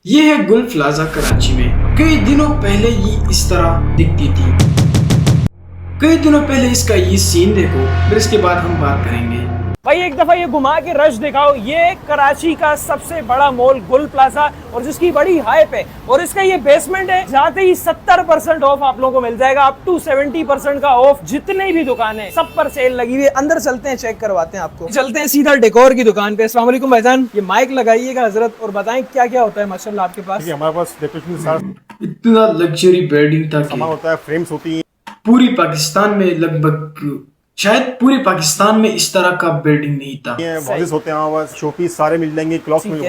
ये है गुल प्लाजा कराची में। कई दिनों पहले ये इस तरह दिखती थी। कई दिनों पहले इसका ये सीन देखो, फिर इसके बाद हम बात करेंगे। भाई एक दफा ये घुमा के रश दिखाओ। ये कराची का सबसे बड़ा मॉल गुल प्लाजा और जिसकी बड़ी हाइप है, और इसका ये बेसमेंट है। जाते ही 70% ऑफ आप लोगों को मिल जाएगा, अप टू 70% का ऑफ। जितने भी दुकान है सब पर सेल लगी हुई है। अंदर चलते हैं, चेक करवाते हैं आपको। चलते हैं सीधा डेकोर की दुकान पे। अस्सलाम वालेकुम भाईजान, ये माइक लगाइएगा हजरत और बताएं क्या क्या होता है माशाल्लाह आपके पास। हमारे पास डेकोरेशन इतना लग्जरी बिल्डिंग था सामान होता है, फ्रेम्स होती हैं। पूरी पाकिस्तान में लगभग शायद पूरे पाकिस्तान में इस तरह का बिल्डिंग नहीं था। वाजेस होते हैं हमारे पास, शोपीस सारे मिल जाएंगे, क्लॉक्स मिल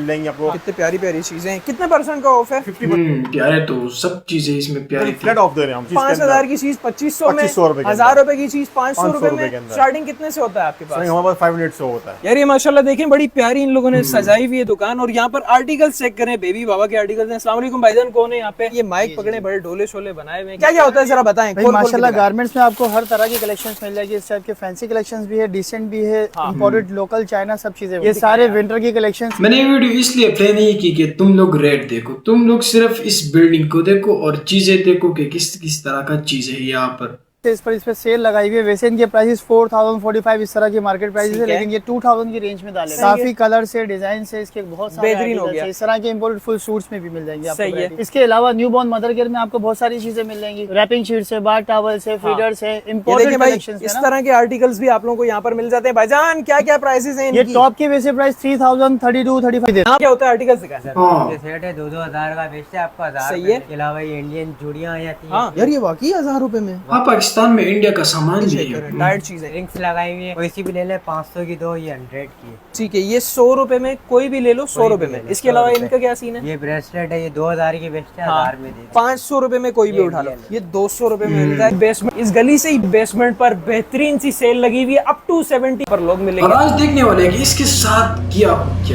जाएंगे आपको। कितने प्यारी प्यारी चीजें हैं। कितने % का ऑफ है? 50%। प्यारे तो सब चीजें इसमें प्यारी थी। फ्लैट ऑफ दे रहे हैं हम। 5000 की चीज 2500 में, 1000 रुपए की चीज 500 रुपए में। स्टार्टिंग कितने से होता है आपके पास? हमारे पास 500 से होता है। यार ये माशाल्लाह देखें, बड़ी प्यारी इन लोगों ने सजाई हुई है दुकान। और यहाँ पर आर्टिकल्स चेक करें, बेबी बाबा के आर्टिकल्स हैं। अस्सलाम वालेकुम भाईजान, कौन है यहाँ पे? ये माइक पकड़े, बड़े ढोले शोले बनाए हुए हैं। क्या क्या होता है जरा बताएं। माशाल्लाह गारमेंट्स में आपको हर तरह की कलेक्शंस मिल जाएगी। इस टाइप के फैंसी कलेक्शंस भी है, डिसेंट भी है, इंपोर्टेड लोकल चाइना सब चीजें। ये सारे विंटर की कलेक्शंस। मैंने ये वीडियो इसलिए प्ले नहीं की कि तुम लोग रेट देखो, तुम लोग सिर्फ इस बिल्डिंग को देखो और चीजें देखो कि किस किस तरह का चीज है यहाँ पर। इस पर सेल लगाई हुई है। वैसे इनके प्राइसेस 4045 इस तरह की मार्केट प्राइसेस है, लेकिन ये 2000 की रेंज में डाले। काफी कलर से, डिजाइन से इसके बहुत सारे बेहतरीन हो गया। इस तरह के इंपोर्टेड फुल सूट्स में भी मिल जाएंगे आपको। है। इसके अलावा न्यू बॉर्न मदर केयर में आपको बहुत सारी चीजें मिल जाएंगी। रैपिंग शीट से, बाथ टॉवल से, फीडर से, इंपोर्टेड कलेक्शंस। इस तरह के आर्टिकल्स भी आप लोगों को यहाँ पर मिल जाते हैं। भाईजान क्या क्या प्राइसेस हैं ये टॉप के वैसे प्राइस 3000, 32, 35। यहाँ क्या होता है आर्टिकल्स का? हाँ। ये सेट है 2-2 हजार का, बेचते हैं आपको 1000। सही है। इसके अलावा ये इंडियन चूड़ियां आ जाती हैं। हाँ यार, ये वाकई 1000 रुपए में। हाँ, पाकिस्तान में इंडिया का सामान भी है। टायर्ड चीजें रिंग्स लगाई हुई है, कोई सी भी ले ले 500 की दो, ये 100 की है। ठीक है, ये 100 रुपए में कोई भी ले लो, 100 रुपए में। इसके अलावा इनका क्या सीन है? ये ब्रेसलेट है, ये 2000 की बेचते हैं, 1000 में दे। 500 रुपए में कोई भी उठा लो, ये 200 रुपए में मिलता है। बेसमेंट, इस गली से ही बेसमेंट पर बेहतरीन सी सेल लगी हुई है, अप टू 70 पर लोग और मिलेंगे। आज देखने वाले हैं कि इसके साथ क्या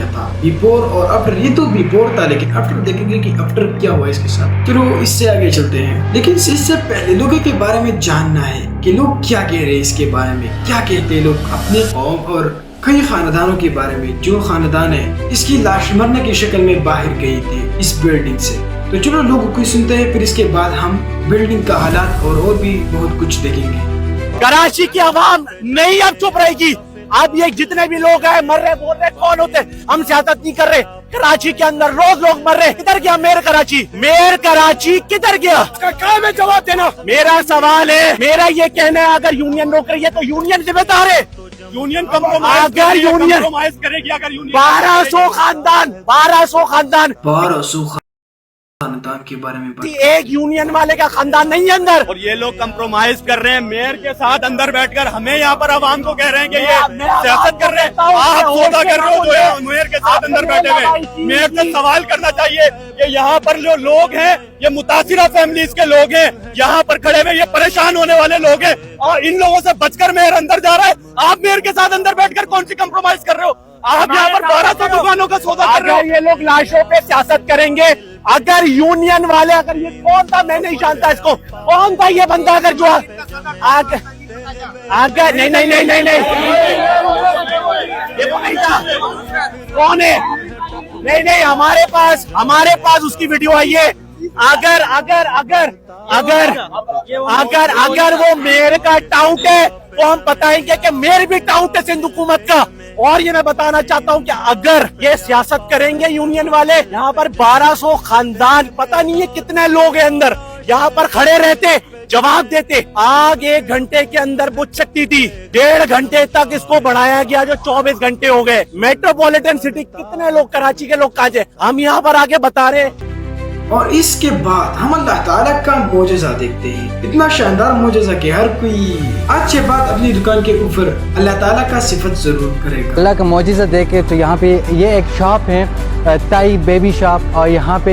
था, बिफोर और आफ्टर। ये तो बिफोर था, लेकिन आफ्टर देखेंगे कि आफ्टर क्या हुआ इसके साथ। चलो इससे आगे चलते हैं, लेकिन इससे पहले लोगों के बारे में जानना है कि लोग क्या कह रहे हैं इसके बारे में। क्या कहते हैं लोग अपने कौम और कई खानदानों के बारे में। जो खानदान है इसकी लाश मरने की शक्ल में बाहर गई थी इस बिल्डिंग से। तो चलो लोगों को सुनते हैं, फिर इसके बाद हम बिल्डिंग का हालात और भी बहुत कुछ देखेंगे। कराची की आवाम नहीं अब चुप रहेगी। अब ये जितने भी लोग हैं मर रहे, बोल रहे कौन होते, हम सियासत नहीं कर रहे। कराची के अंदर रोज लोग मर रहे। किधर गया मेयर कराची? मेयर कराची किधर गया? इसका काम है जवाब देना। मेरा सवाल है, मेरा ये कहना है, अगर यूनियन रोक रही है तो यूनियन जिम्मेदार है। यूनियन कम्प्रोमाइज करेगी। अगर यूनियन 1200 खानदान खानदान के बारे में बात। एक यूनियन वाले का खानदान नहीं है अंदर, और ये लोग कंप्रोमाइज कर रहे हैं मेयर के साथ अंदर बैठकर। हमें यहाँ पर आवाम को कह रहे हैं कि ये सियासत कर रहे हैं, आप सौदा कर रहे हो जो मेयर के साथ अंदर बैठे हुए। मेयर से सवाल करना चाहिए कि यहाँ पर जो लोग हैं ये मुतासिरा फैमिलीज के लोग हैं, यहाँ पर खड़े हुए ये परेशान होने वाले लोग हैं, और इन लोगों से बचकर मेयर अंदर जा रहा है। आप मेयर के साथ अंदर बैठकर कौन सी कंप्रोमाइज कर रहे हो? आप यहाँ पर 1200 दुकानों का सौदा कर रहे हो। ये लोग लाशों पे सियासत करेंगे। अगर यूनियन वाले, अगर ये कौन था, मैं नहीं जानता इसको, कौन था ये बंदा, अगर जो अगर नहीं ये तो नहीं था, कौन है? नहीं, हमारे पास उसकी वीडियो आई है। अगर वो मेयर का टाउट है तो हम बताएंगे कि मेयर भी टाउट है सिंध हुकूमत का। और ये मैं बताना चाहता हूँ कि अगर ये सियासत करेंगे यूनियन वाले, यहाँ पर 1200 खानदान, पता नहीं है कितने लोग हैं अंदर, यहाँ पर खड़े रहते, जवाब देते। आग 1 घंटे के अंदर बुझ सकती थी, 1.5 घंटे तक इसको बढ़ाया गया, जो 24 घंटे हो गए। मेट्रोपॉलिटन सिटी, कितने लोग, कराची के लोग कहाँ थे, हम यहाँ पर आगे बता रहे। और इसके बाद हम अल्लाह ताला का मोजज़ा देखते हैं। इतना शानदार मोजज़ा कि हर कोई आज के बाद अपनी दुकान के ऊपर अल्लाह ताला का सिफत जरूर करेगा। अल्लाह का मोजज़ा देखे तो यहाँ पे ये एक शॉप है, ताई बेबी शॉप, और यहाँ पे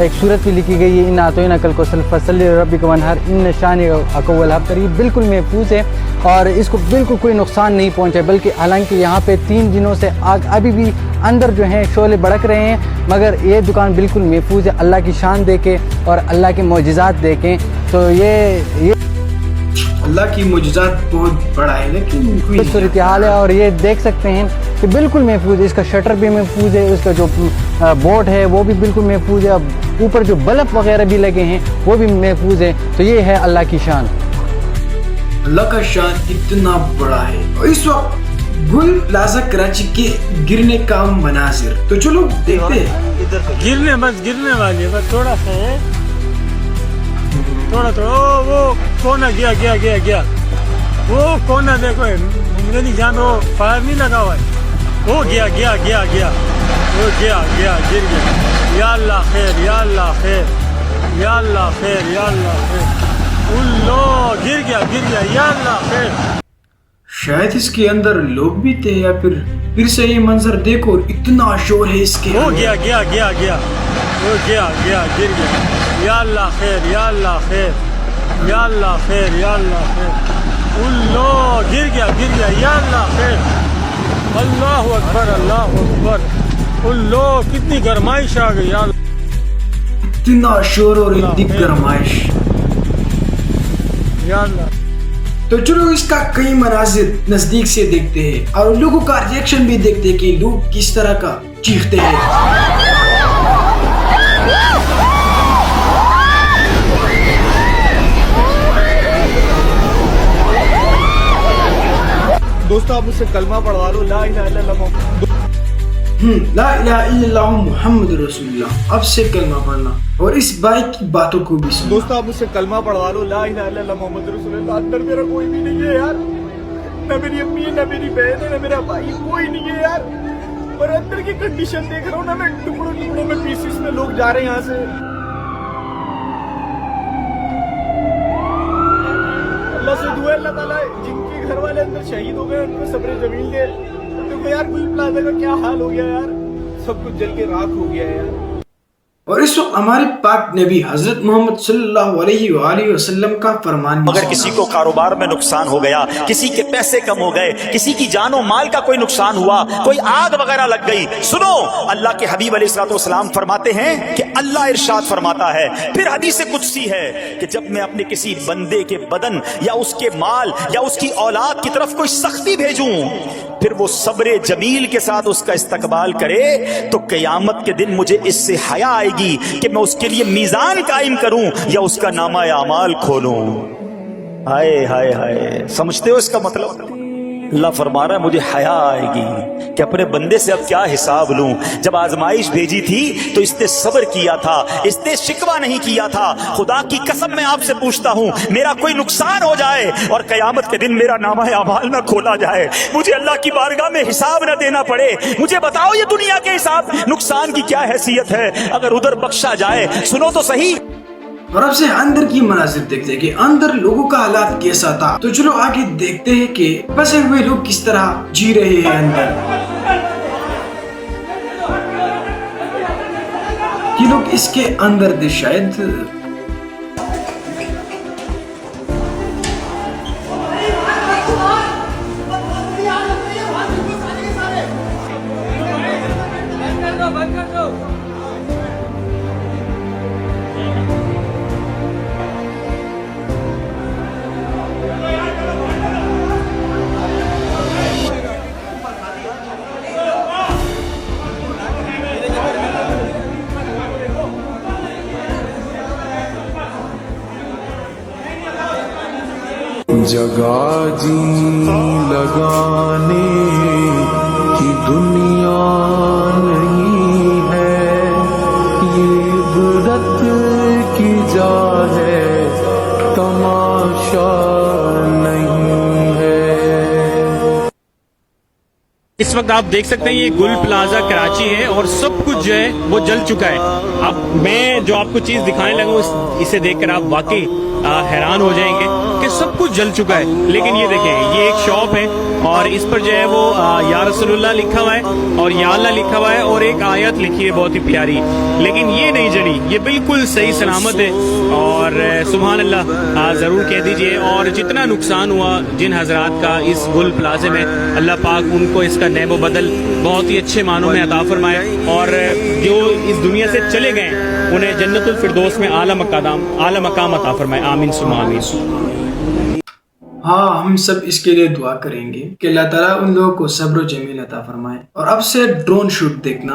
एक सूरत भी लिखी गई है, इन आतोइना कल को फसल रबी को मनहर इन शान अकवल हफ्तर। ये बिल्कुल महफूज है और इसको बिल्कुल कोई नुकसान नहीं पहुँचा, बल्कि हालांकि यहाँ पे 3 दिनों से आग अभी भी अंदर जो है शोले भड़क रहे हैं, मगर ये दुकान बिल्कुल महफूज है। अल्लाह की शान देके और अल्लाह के मोजज़ात देखें तो ये अल्लाह की मोजज़ात बहुत बड़ा है, लेकिन सूरत हाल है। और ये देख सकते हैं कि बिल्कुल महफूज है, इसका शटर भी महफूज है, उसका जो बोर्ड है वो भी बिल्कुल महफूज है, ऊपर जो बल्ब वगैरह भी लगे हैं वो भी महफूज है। तो ये है अल्लाह की शान। अल्लाह का शान इतना बड़ा है। और इस वक्त गुल प्लाजा कराची के गिरने का मनाजिर, तो चलो देखते हैं। गिरने वाली है, बस थोड़ा सा है, थोड़ा वो कोना गया वो कोना देखो, मुझे नहीं जान, वो फायर नहीं लगा हुआ है, वो गया वो गया गिर गया। या अल्लाह खैर, या अल्लाह खैर, या अल्लाह खैर, या अल्लाह खैर। उल्लो गिर गया, या अल्लाह खैर। शायद इसके अंदर लोग भी थे, या फिर से ये मंजर देखो, इतना शोर है इसके। वो गया वो गया गिर गया। या अल्लाह खैर, या अल्लाह खैर, या अल्लाह खैर, या अल्लाह खैर। उल्लो गिर गया, या अल्लाह खैर। अल्लाह अकबर। उल्लो कितनी गरमाइश आ गई यार, इतना शोर और इतनी गरमाइश। या अल्लाह। तो चलो इसका कई मनाजिर नजदीक से देखते हैं और लोगों का रिएक्शन भी देखते हैं कि लोग किस तरह का चीखते हैं। दोस्तों आप मुझसे कलमा पढ़वा लो, ला इलाहा इल्लल्लाह। ला इलाहा इल्लल्लाह मुहम्मद रसूलुल्लाह। अब से कलमा पढ़ना और इस भाई की बातों को भी सुनो। दोस्तों आप मुझसे कलमा पढ़वा लो, ला इलाहा इल्लल्लाह मुहम्मद रसूलुल्लाह। अंदर मेरा कोई भी नहीं है यार, न मेरी अम्मी है, न मेरी बहन है, न मेरा भाई, कोई नहीं है यार। और अंदर की कंडीशन देख रहा हूँ ना मैं, टुकड़ों में पीसेस में लोग जा रहे हैं यहाँ से। अल्लाह से दुआ, अल्लाह ताला जिनके घर वाले अंदर शहीद हो गए उनको सब्र जमील दे। देखो यार गुल प्लाजा का क्या हाल हो गया यार, सब कुछ जल के राख हो गया है यार। और इस वक्त हमारे पाक नबी हजरत मोहम्मद सल्लल्लाहु अलैहि वसल्लम का फरमान, अगर किसी को कारोबार में नुकसान हो गया, किसी के पैसे कम हो गए, किसी की जानो माल का कोई नुकसान हुआ, कोई आग वगैरह लग गई, सुनो अल्लाह के हबीब अलैहिस्सलाम फरमाते हैं कि अल्लाह इरशाद फरमाता है, फिर हदीस कुदसी है कि जब मैं अपने किसी बंदे के बदन या उसके माल या उसकी औलाद की तरफ कोई सख्ती भेजूं, फिर वो सब्रे जमील के साथ उसका इस्तकबाल करे, तो क़यामत के दिन मुझे इससे हया आएगी कि मैं उसके लिए मीजान कायम करूं या उसका नामा अमाल खोलूं। हाय हाय हाय, समझते हो इसका मतलब? अल्लाह फरमा रहा है मुझे हया आएगी कि अपने बंदे से अब क्या हिसाब लूं। जब आजमाइश भेजी थी तो इसने सब्र किया था, इसने शिकवा नहीं किया था। खुदा की कसम मैं आपसे पूछता हूं, मेरा कोई नुकसान हो जाए और कयामत के दिन मेरा नामा अमाल ना खोला जाए, मुझे अल्लाह की बारगाह में हिसाब ना देना पड़े, मुझे बताओ ये दुनिया के हिसाब नुकसान की क्या हैसियत है अगर उधर बख्शा जाए। सुनो तो सही। और अब से अंदर की मनाजिर देखते हैं कि अंदर लोगों का हालात कैसा था। तो चलो आगे देखते हैं कि फंसे हुए लोग किस तरह जी रहे हैं अंदर। ये लोग इसके अंदर थे शायद। जगा जी लगाने की दुनिया नहीं है, ये इबरत की जा है, तमाशा नहीं है। इस वक्त आप देख सकते हैं ये गुल प्लाजा कराची है और सब कुछ जो है वो जल चुका है। अब मैं जो आपको चीज दिखाने लगा इसे देखकर आप वाकई हैरान हो जाएंगे कि सब कुछ जल चुका है। लेकिन ये देखें, ये एक शॉप है और इस पर जो है वो या रसूलुल्लाह लिखा हुआ है और या अल्लाह लिखा हुआ है और एक आयत लिखी है बहुत ही प्यारी, लेकिन ये नहीं जली, ये बिल्कुल सही सलामत है। और सुभान अल्लाह जरूर कह दीजिए। और जितना नुकसान हुआ जिन हजरात का इस गुल प्लाजे में, अल्लाह पाक उनको इसका नैब बदल बहुत ही अच्छे मानों में अता फरमाए और जो इस दुनिया से चले गए उन्हें जन्नतुल फिरदौस में आला मकाम अता फरमाए। आमीन सुम्मा आमीन। हाँ, हम सब इसके लिए दुआ करेंगे कि अल्लाह ताला उन लोगों को सब्र जमील अता फरमाए। और अब से ड्रोन शूट देखना।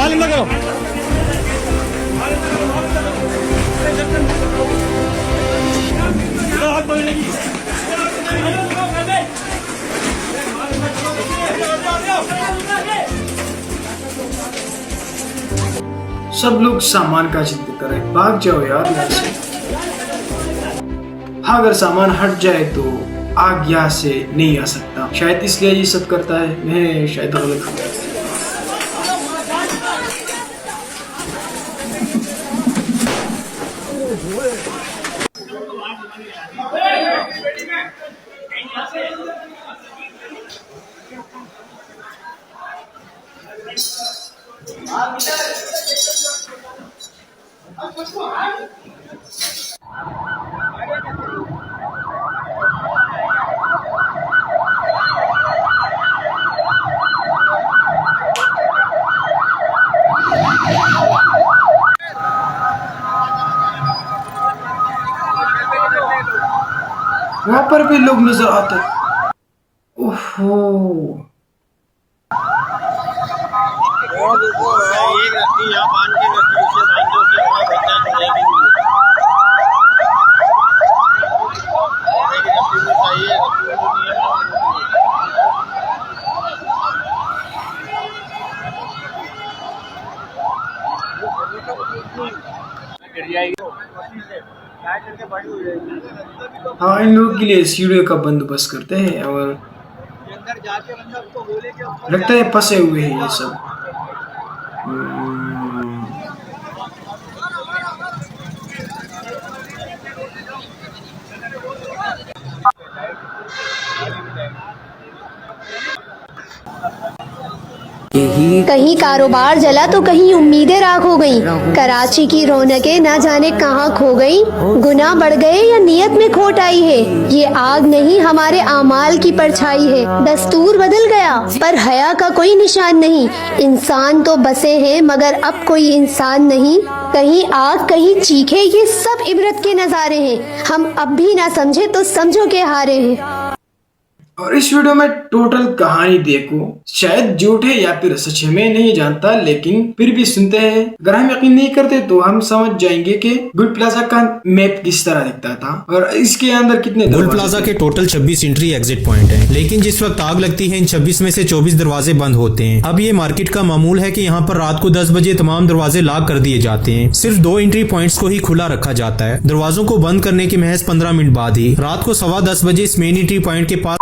अंदर करो। सब लोग सामान का जिक्र करें, भाग जाओ यार यहाँ से। हाँ, अगर सामान हट जाए तो आग यहाँ से नहीं आ सकता, शायद इसलिए ये सब करता है। मैं शायद गलत हूँ। वहां पर भी लोग नजर आते। ओहो, हाँ, इन लोगों के लिए सीढ़ियों का बंदोबस्त करते हैं और लगता है फंसे हुए हैं ये सब। कहीं कारोबार जला तो कहीं उम्मीदें राख हो गई। कराची की रौनकें ना जाने कहाँ खो गई। गुनाह बढ़ गए या नियत में खोट आई है। ये आग नहीं, हमारे आमाल की परछाई है। दस्तूर बदल गया पर हया का कोई निशान नहीं। इंसान तो बसे हैं मगर अब कोई इंसान नहीं। कहीं आग कहीं चीखे, ये सब इबरत के नजारे हैं। हम अब भी ना समझे तो समझो के हारे हैं। और इस वीडियो में टोटल कहानी देखो, शायद झूठ है या फिर सच है, मैं नहीं जानता, लेकिन फिर भी सुनते हैं। अगर हम यकीन नहीं करते तो हम समझ जाएंगे कि गुल प्लाजा का मैप किस तरह दिखता था और इसके अंदर कितने गुल प्लाजा के टोटल 26 एंट्री एग्जिट पॉइंट हैं, लेकिन जिस वक्त आग लगती है इन 26 में से 24 दरवाजे बंद होते हैं। अब ये मार्केट का मामूल है कि यहाँ पर रात को 10 बजे तमाम दरवाजे लॉक कर दिए जाते हैं। सिर्फ 2 एंट्री पॉइंट्स को ही खुला रखा जाता है। दरवाजों को बंद करने के महज 15 मिनट बाद ही रात को 10:15 बजे इस मेन एंट्री पॉइंट के पास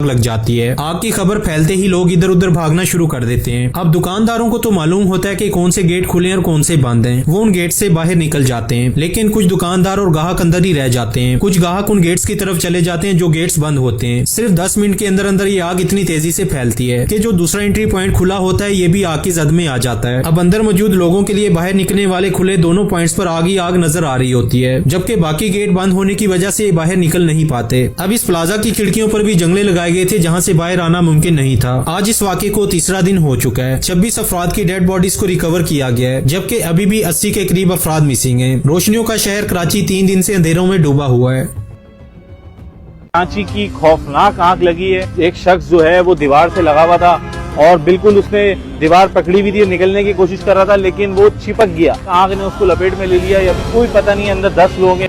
लग जाती है। आग की खबर फैलते ही लोग इधर उधर भागना शुरू कर देते हैं। अब दुकानदारों को तो मालूम होता है कि कौन से गेट खुले और कौन से बंद हैं। वो उन गेट से बाहर निकल जाते हैं, लेकिन कुछ दुकानदार और ग्राहक अंदर ही रह जाते हैं। कुछ ग्राहक उन गेट्स की तरफ चले जाते हैं जो गेट्स बंद होते हैं। सिर्फ 10 मिनट के अंदर अंदर ये आग इतनी तेजी से फैलती है कि जो दूसरा एंट्री पॉइंट खुला होता है ये भी आग की जद में आ जाता है। अब अंदर मौजूद लोगों के लिए बाहर निकलने वाले खुले दोनों पॉइंट्स पर आग ही आग नजर आ रही होती है, जबकि बाकी गेट बंद होने की वजह से ये बाहर निकल नहीं पाते। अब इस प्लाजा की खिड़कियों पर भी जंगले लगाए गए थे जहाँ से बाहर आना मुमकिन नहीं था। आज इस वाक़े को तीसरा दिन हो चुका है। 26 अफराद की डेड बॉडीज को रिकवर किया गया है, जबकि अभी भी 80 के करीब अफराद मिसिंग हैं। रोशनियों का शहर कराची 3 दिन से अंधेरों में डूबा हुआ है। कराची की खौफनाक आग लगी है। एक शख्स जो है वो दीवार से लगा हुआ था और बिल्कुल उसने दीवार पकड़ी हुई थी, निकलने की कोशिश कर रहा था, लेकिन वो चिपक गया। आग ने उसको लपेट में ले लिया। अभी कोई पता नहीं, अंदर 10 लोग हैं।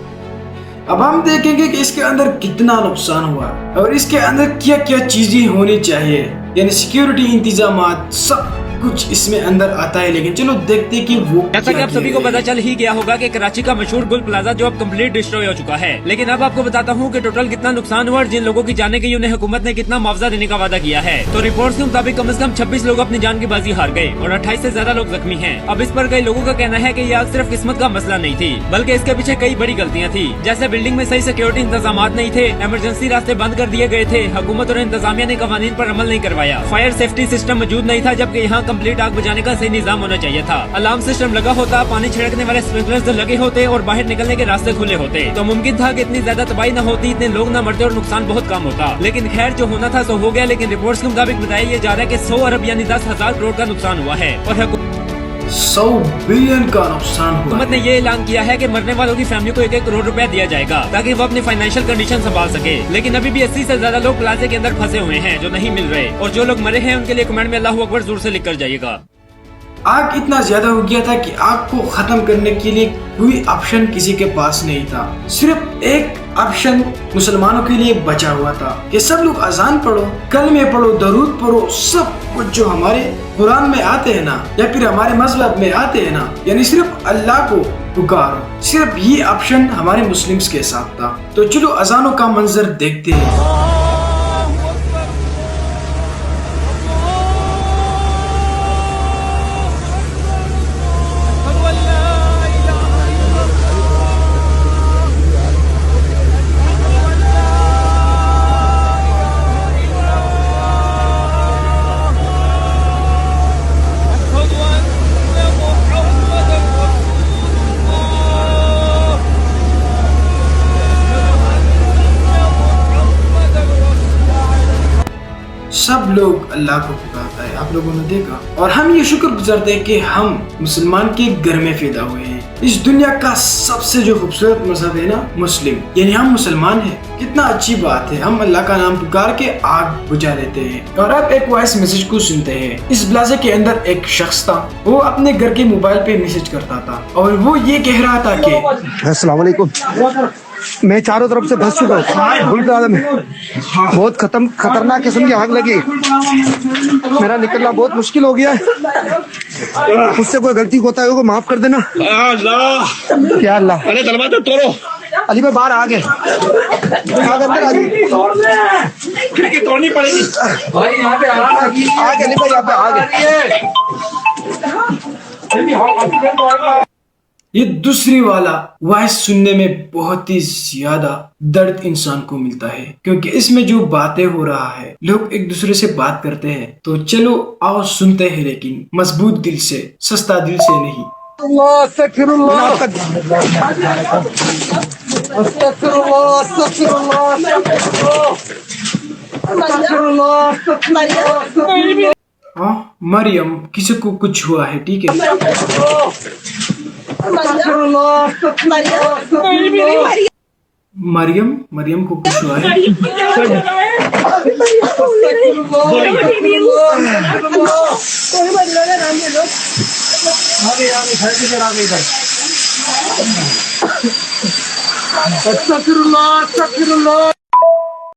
अब हम देखेंगे कि इसके अंदर कितना नुकसान हुआ और इसके अंदर क्या क्या चीजें होनी चाहिए, यानी सिक्योरिटी इंतजाम सब कुछ इसमें अंदर आता है। लेकिन चलो देखते हैं कि वो जैसा कि आप सभी को पता चल ही गया होगा कि कराची का मशहूर गुल प्लाजा जो अब कंप्लीट डिस्ट्रॉय हो चुका है। लेकिन अब आपको बताता हूँ कि टोटल कितना नुकसान हुआ और जिन लोगों की जाने गई उन्हें हुकूमत ने कितना मुआवजा देने का वादा किया है। तो रिपोर्ट्स के मुताबिक कम से कम 26 लोग अपनी जान की बाजी हार गए और 28 से ज्यादा लोग जख्मी हैं। अब इस पर कई लोगों का कहना है कि यह सिर्फ किस्मत का मसला नहीं थी, बल्कि इसके पीछे कई बड़ी गलतियाँ थी। जैसे बिल्डिंग में सही सिक्योरिटी इंतजाम नहीं थे, इमरजेंसी रास्ते बंद कर दिए गए थे, हुकूमत और इंतजामिया ने कवानीन पर अमल नहीं करवाया, फायर सेफ्टी सिस्टम मौजूद नहीं था, जबकि यहाँ कंप्लीट आग बुझाने का सही निजाम होना चाहिए था। अलार्म सिस्टम लगा होता, पानी छिड़कने वाले स्प्रिंकलर्स लगे होते और बाहर निकलने के रास्ते खुले होते तो मुमकिन था कि इतनी ज्यादा तबाही न होती, इतने लोग न मरते और नुकसान बहुत कम होता। लेकिन खैर जो होना था सो हो गया। लेकिन रिपोर्ट्स के मुताबिक बताया जा रहा है कि 100 अरब यानी 10,000 करोड़ का नुकसान हुआ है और 100 बिलियन का नुकसान हुआ। हुकूमत ने ये ऐलान किया है कि मरने वालों की फैमिली को 1-1 करोड़ रुपया दिया जाएगा ताकि वो अपनी फाइनेंशियल कंडीशन संभाल सके। लेकिन अभी भी 80 से ज्यादा लोग प्लाजे के अंदर फंसे हुए हैं जो नहीं मिल रहे, और जो लोग मरे हैं उनके लिए कमेंट में अल्लाहू अकबर जोर से लिख कर जाइएगा। आग इतना ज्यादा हो गया था कि आग को खत्म करने के लिए कोई ऑप्शन किसी के पास नहीं था। सिर्फ एक ऑप्शन मुसलमानों के लिए बचा हुआ था कि सब लोग अजान पढ़ो, कलमे पढ़ो, दरूद पढ़ो, सब कुछ जो हमारे कुरान में आते हैं ना या फिर हमारे मजहब में आते हैं ना, यानी सिर्फ अल्लाह को पुकारो। सिर्फ ये ऑप्शन हमारे मुस्लिम्स के साथ था। तो चलो अजानों का मंजर देखते हैं। सब लोग अल्लाह को पुकारता है, आप लोगों ने देखा। और हम ये शुक्र गुजारते हैं कि हम मुसलमान के घर में पैदा हुए हैं। इस दुनिया का सबसे जो खूबसूरत मजहब है ना मुस्लिम, यानी हम मुसलमान हैं। कितना अच्छी बात है, हम अल्लाह का नाम पुकार के आग बुझा देते हैं। और अब एक वॉइस मैसेज को सुनते हैं। इस प्लाजा के अंदर एक शख्स था, वो अपने घर के मोबाइल पे मैसेज करता था और वो ये कह रहा था कि अस्सलाम वालेकुम, मैं चारों तरफ से फंस चुका हूँ। गुल प्लाजा में बहुत खतरनाक किस्म की आग लगी। मेरा निकलना बहुत मुश्किल हो गया है। मुझसे कोई गलती होता है को माफ कर देना। क्या अल्लाह, अरे दरवाजा तोड़ो। अली भाई बाहर आ गए, अंदर आ गए, खिड़की तोड़नी पड़ेगी भाई। यहाँ पे आ गए अली भाई, यहाँ पे आ गए। ये दूसरी वाला वॉइस सुनने में बहुत ही ज्यादा दर्द इंसान को मिलता है, क्योंकि इसमें जो बातें हो रहा है, लोग एक दूसरे से बात करते हैं। तो चलो आओ सुनते हैं, लेकिन मजबूत दिल से, सस्ता दिल से नहीं। हाँ मरियम, किसी को कुछ हुआ है, ठीक है। मरियम को कुछ हुआ है। अस्तगफिरुल्लाह, अस्तगफिरुल्लाह।